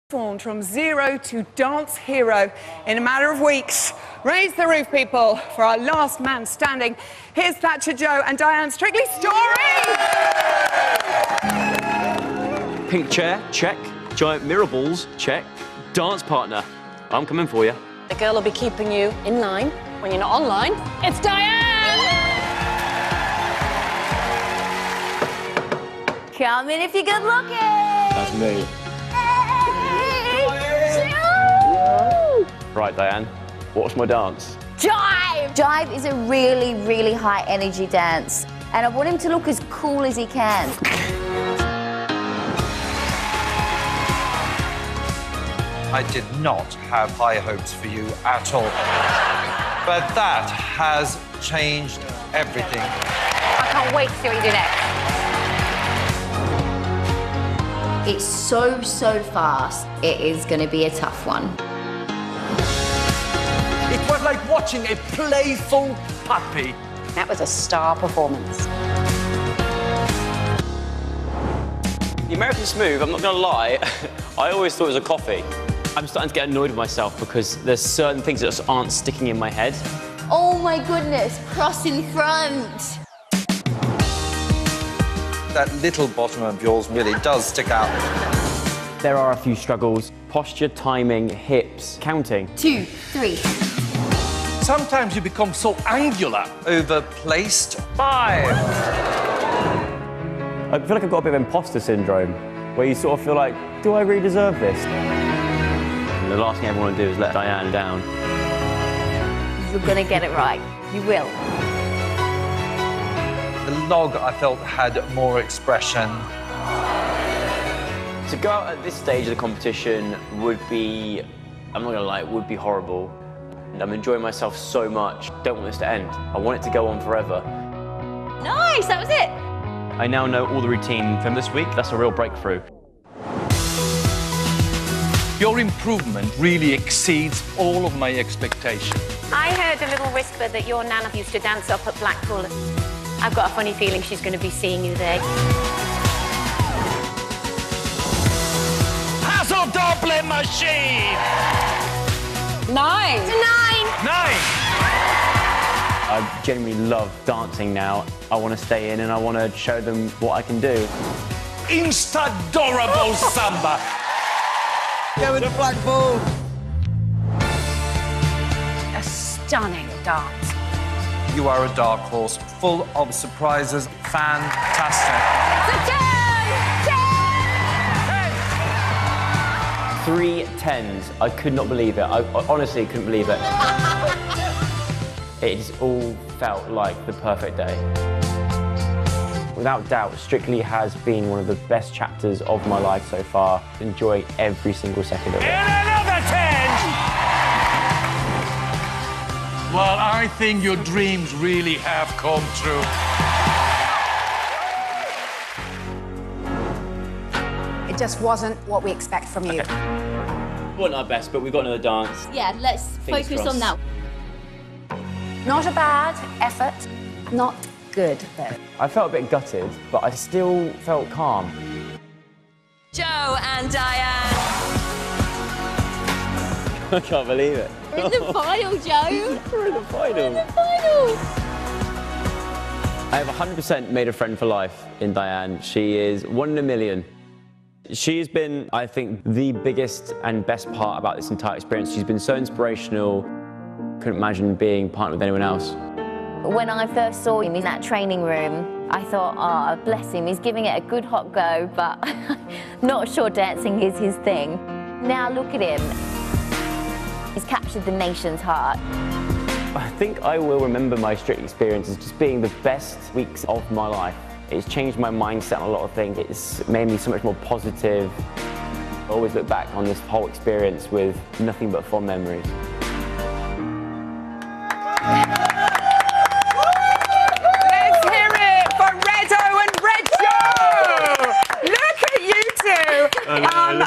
Formed from zero to dance hero in a matter of weeks. Raise the roof, people, for our last man standing. Here's Thatcher, Joe and Dianne Strictly story! Pink chair, check. Giant mirror balls, check. Dance partner, I'm coming for you. The girl will be keeping you in line when you're not online. It's Dianne! Come in if you're good looking. That's me. Right, Dianne, what's my dance? Jive! Jive is a really, really high energy dance. And I want him to look as cool as he can. I did not have high hopes for you at all. But that has changed everything. I can't wait to see what you do next. It's so fast. It is going to be a tough one. It was like watching a playful puppy. That was a star performance. The American Smooth, I'm not going to lie, I always thought it was a coffee. I'm starting to get annoyed with myself because there's certain things that just aren't sticking in my head. Oh my goodness, cross in front. That little bottom of yours really does stick out. There are a few struggles. Posture, timing, hips, counting. 2, 3. Sometimes you become so angular. Overplaced. 5. I feel like I've got a bit of imposter syndrome, where you sort of feel like, do I really deserve this? And the last thing I ever want to do is let Dianne down. You're going to get it right. You will. The log, I felt, had more expression. To go out at this stage of the competition would be, I'm not going to lie, it would be horrible. I'm enjoying myself so much. Don't want this to end. I want it to go on forever. Nice, that was it. I now know all the routine from this week. That's a real breakthrough. Your improvement really exceeds all of my expectations. I heard a little whisper that your nana used to dance up at Blackpool. I've got a funny feeling she's going to be seeing you there. Hassle Dublin machine! 9. 9! I genuinely love dancing now. I want to stay in and I want to show them what I can do. Insta-dorable samba! Going to Blackpool. A stunning dance. You are a dark horse, full of surprises. Fantastic. 3 10s. I could not believe it. I honestly couldn't believe it. It just all felt like the perfect day. Without doubt, Strictly has been one of the best chapters of my life so far. Enjoying every single second of it. And another 10! Well, I think your dreams really have come true. It just wasn't what we expect from you. We weren't our best, but we've got another dance. Yeah, let's Fingers focus crossed. on that. Not a bad effort, not good, though. I felt a bit gutted, but I still felt calm. Joe and Dianne. I can't believe it. We're in the final, Joe. We're in the final. We're in the final. I have 100% made a friend for life in Dianne. She is 1 in a million. She has been, I think, the biggest and best part about this entire experience. She's been so inspirational. Couldn't imagine being partnered with anyone else. When I first saw him in that training room, I thought, oh, bless him, he's giving it a good hot go, but not sure dancing is his thing. Now look at him. He's captured the nation's heart. I think I will remember my Strictly experience as just being the best weeks of my life. It's changed my mindset on a lot of things. It's made me so much more positive. I always look back on this whole experience with nothing but fond memories. Let's hear it for Redo and Red Joe! Look at you two!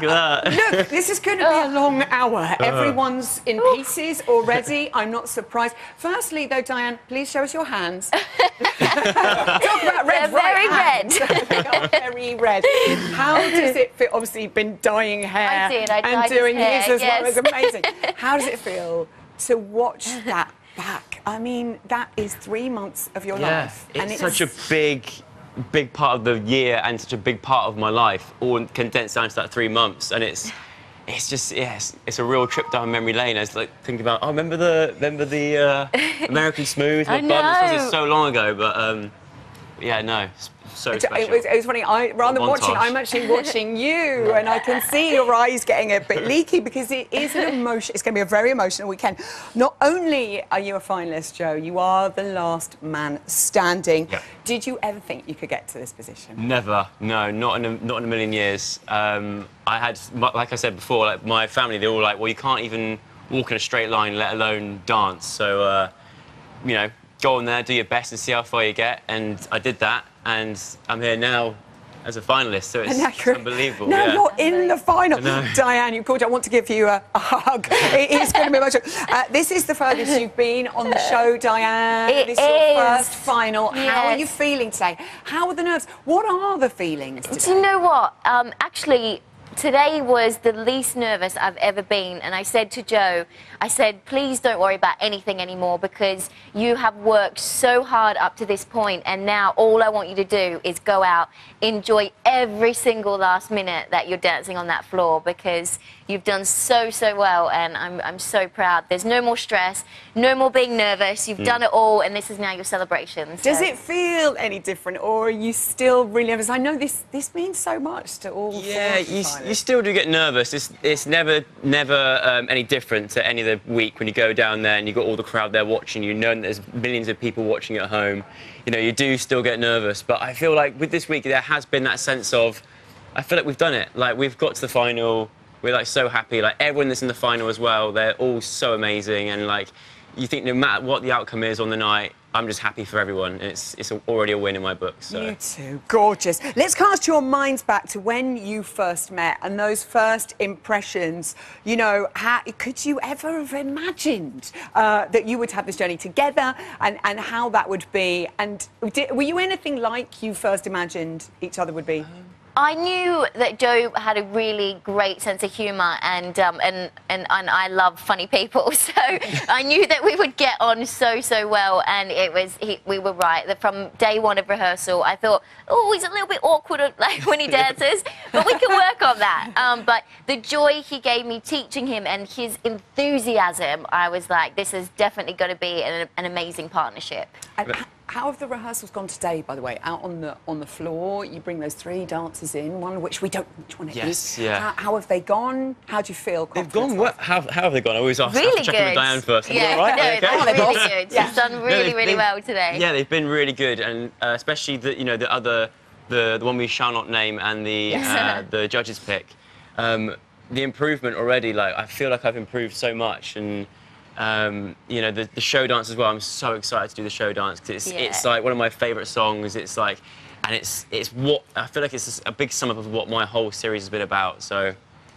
Look at that. Look, this is going to be a long hour. Everyone's in pieces already. I'm not surprised. Firstly, though, Dianne, please show us your hands. Talk about red, They're right very hands. They are very red. How does it feel? Obviously, you've been dyeing hair. I did. I and dyed doing his hair, his as well. yes. It's amazing. How does it feel to watch that back? I mean, that is 3 months of your life. It's such a big part of the year and such a big part of my life, all condensed down to that 3 months. And it's just, it's a real trip down memory lane. I was like thinking about, remember the American Smooth? I Bum? know. This was so long ago, but yeah, no, it's so special. It was funny. Rather than watching, I'm actually watching you, and I can see your eyes getting a bit leaky because it is an emotion. It's going to be a very emotional weekend. Not only are you a finalist, Joe, you are the last man standing. Yeah. Did you ever think you could get to this position? Never, no, not in a million years. I had, like I said before, like my family, they're all like, well, you can't even walk in a straight line, let alone dance. So, you know, go on there, do your best, and see how far you get. And I did that, and I'm here now as a finalist. So it's unbelievable. No, yeah. you're in the final. No. Dianne, you called. I want to give you a hug. It is going to be emotional. This is the furthest you've been on the show, Dianne. This is your first final. Yes. How are you feeling today? How are the nerves? What are the feelings today? Do you know what? Actually, today was the least nervous I've ever been, and I said to Joe, I said, please don't worry about anything anymore because you have worked so hard up to this point, and now all I want you to do is go out, enjoy every single last minute that you're dancing on that floor because you've done so well, and I'm so proud. There's no more stress, no more being nervous. You've done it all, and this is now your celebration. So. Does it feel any different, or are you still really nervous? I know this means so much to all. Yeah, you still do get nervous. It's never any different to any of the week when you go down there and you've got all the crowd there watching you, knowing there's millions of people watching at home. You know, you do still get nervous, but I feel like with this week there has been that sense of, I feel like we've done it. Like, we've got to the final. We're like so happy. Like, everyone that's in the final as well, they're all so amazing, and like, you think no matter what the outcome is on the night, I'm just happy for everyone, and it's already a win in my book. So. You two, gorgeous. Let's cast your minds back to when you first met and those first impressions. You know, could you ever have imagined that you would have this journey together, and how that would be? And were you anything like you first imagined each other would be? I knew that Joe had a really great sense of humour, and I love funny people, so I knew that we would get on so well, and we were right. From day one of rehearsal, I thought, oh, he's a little bit awkward like when he dances, but we can work on that. But the joy he gave me teaching him and his enthusiasm, I was like, this is definitely going to be an amazing partnership. And how have the rehearsals gone today, by the way? Out on the floor, you bring those 3 dancers in, one of which we don't know which one it is. Yeah. How have they gone? How do you feel? They've gone well. How have they gone? I always ask Really check in with good. Dianne first. Yeah, All right? no, Okay. that's really good. Yeah. She's done really well today. Yeah, they've been really good, and especially the one we shall not name and the judges pick. The improvement already, like, I feel like I've improved so much, and you know, the show dance as well. I'm so excited to do the show dance because it's like one of my favourite songs. It's like, and it's what I feel like it's a big sum up of what my whole series has been about. So,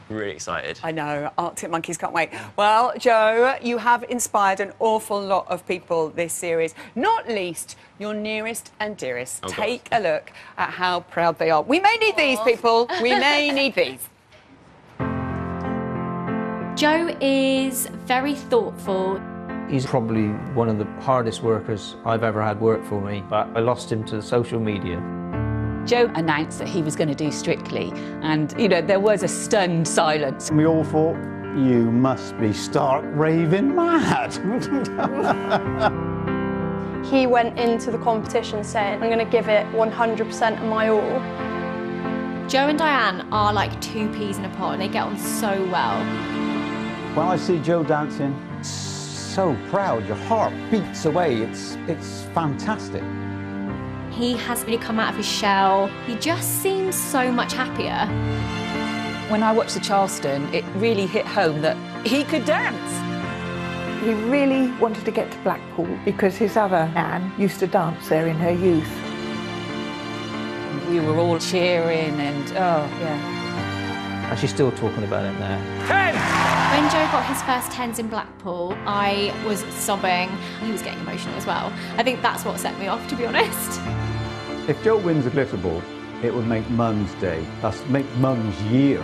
really excited. I know, Arctic Monkeys can't wait. Well, Joe, you have inspired an awful lot of people this series, not least your nearest and dearest. Oh, Take a look at how proud they are. We may need these, people. We may need these. Joe is very thoughtful. He's probably one of the hardest workers I've ever had work for me, but I lost him to social media. Joe announced that he was going to do Strictly, and, you know, there was a stunned silence. We all thought, you must be stark raving mad. He went into the competition saying, I'm going to give it 100% of my all. Joe and Dianne are like 2 peas in a pod, and they get on so well. When I see Joe dancing, so proud, your heart beats away. It's fantastic. He has really come out of his shell. He just seems so much happier. When I watched the Charleston, it really hit home that he could dance. He really wanted to get to Blackpool because his other Anne used to dance there in her youth. We were all cheering and, oh, yeah. And she's still talking about it now. When Joe got his first 10s in Blackpool, I was sobbing. He was getting emotional as well. I think that's what set me off, to be honest. If Joe wins a glitter ball, it would make Mum's day. That's make Mum's year.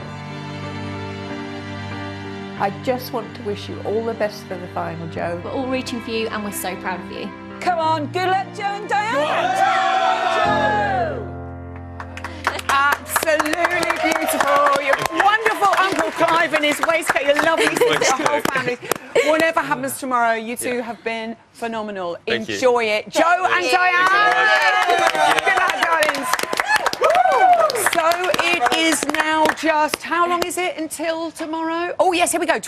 I just want to wish you all the best for the final, Joe. We're all rooting for you and we're so proud of you. Come on, good luck, Joe and Dianne. Absolutely beautiful. Your wonderful Uncle Clive in his waistcoat, your lovely sister, your whole family. Whatever happens tomorrow, you two have been phenomenal. Enjoy it. Joe and Dianne. Good luck, darlings. So it is now just, how long is it until tomorrow? Oh, yes, here we go.